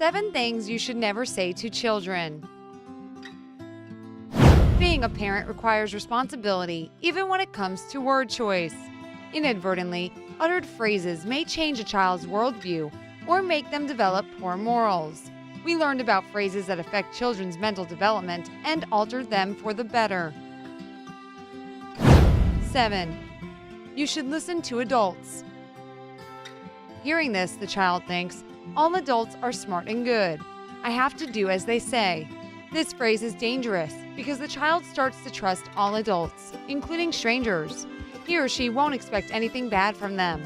7 things you should never say to children. Being a parent requires responsibility, even when it comes to word choice. Inadvertently, uttered phrases may change a child's worldview or make them develop poor morals. We learned about phrases that affect children's mental development and altered them for the better. 7. You should listen to adults. Hearing this, the child thinks, all adults are smart and good. I have to do as they say. This phrase is dangerous because the child starts to trust all adults, including strangers. He or she won't expect anything bad from them.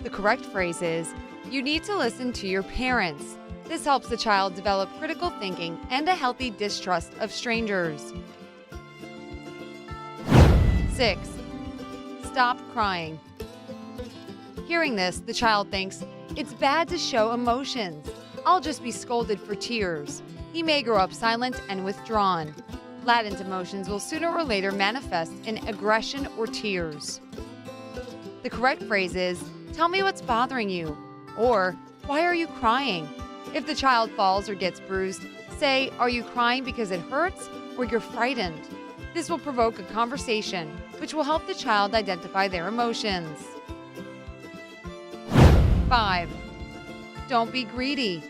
The correct phrase is, you need to listen to your parents. This helps the child develop critical thinking and a healthy distrust of strangers. 6. Stop crying. Hearing this, the child thinks, it's bad to show emotions. I'll just be scolded for tears. He may grow up silent and withdrawn. Latent emotions will sooner or later manifest in aggression or tears. The correct phrase is, tell me what's bothering you, or why are you crying? If the child falls or gets bruised, say, are you crying because it hurts or you're frightened? This will provoke a conversation, which will help the child identify their emotions. 5. Don't be greedy.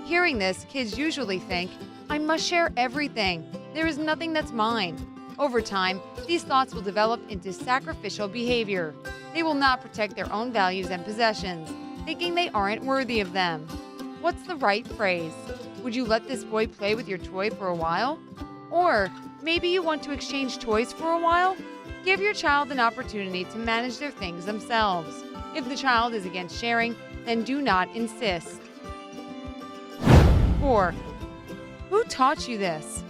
Hearing this, kids usually think, I must share everything. There is nothing that's mine. Over time, these thoughts will develop into sacrificial behavior. They will not protect their own values and possessions, thinking they aren't worthy of them. What's the right phrase? Would you let this boy play with your toy for a while? Or maybe you want to exchange toys for a while? Give your child an opportunity to manage their things themselves. If the child is against sharing, then do not insist. 4. Who taught you this?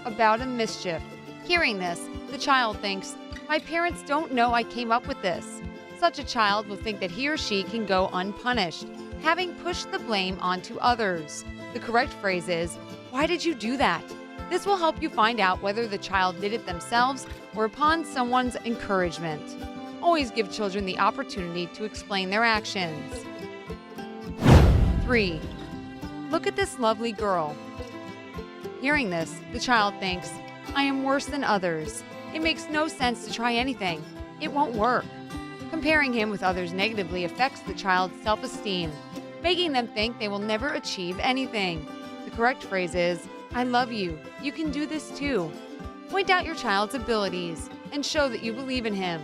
About a mischief. Hearing this, the child thinks, my parents don't know I came up with this. Such a child will think that he or she can go unpunished, having pushed the blame onto others. The correct phrase is, why did you do that? This will help you find out whether the child did it themselves or upon someone's encouragement. Always give children the opportunity to explain their actions. 3. Look at this lovely girl. Hearing this, the child thinks, I am worse than others. It makes no sense to try anything. It won't work. Comparing him with others negatively affects the child's self-esteem, making them think they will never achieve anything. The correct phrase is, I love you. You can do this too. Point out your child's abilities and show that you believe in him.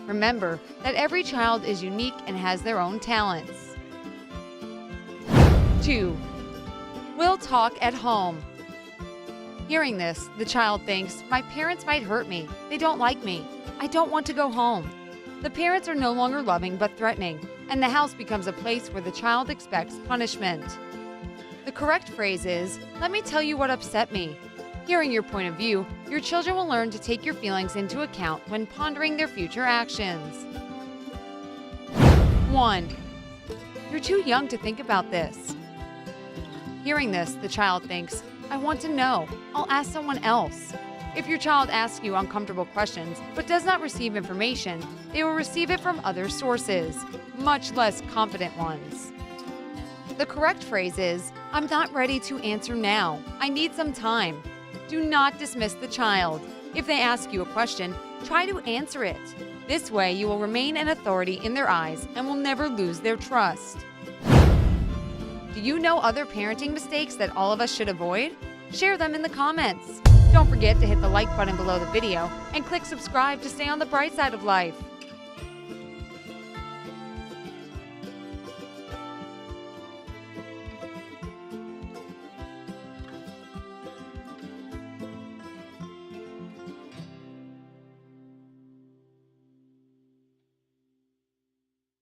Remember that every child is unique and has their own talents. 2. We'll talk at home. Hearing this, the child thinks, my parents might hurt me. They don't like me. I don't want to go home. The parents are no longer loving but threatening, and the house becomes a place where the child expects punishment. The correct phrase is, let me tell you what upset me. Hearing your point of view, your children will learn to take your feelings into account when pondering their future actions. 1. You're too young to think about this. Hearing this, the child thinks, I want to know. I'll ask someone else. If your child asks you uncomfortable questions but does not receive information, they will receive it from other sources, much less confident ones. The correct phrase is, I'm not ready to answer now. I need some time. Do not dismiss the child. If they ask you a question, try to answer it. This way, you will remain an authority in their eyes and will never lose their trust. Do you know other parenting mistakes that all of us should avoid? Share them in the comments. Don't forget to hit the like button below the video and click subscribe to stay on the bright side of life.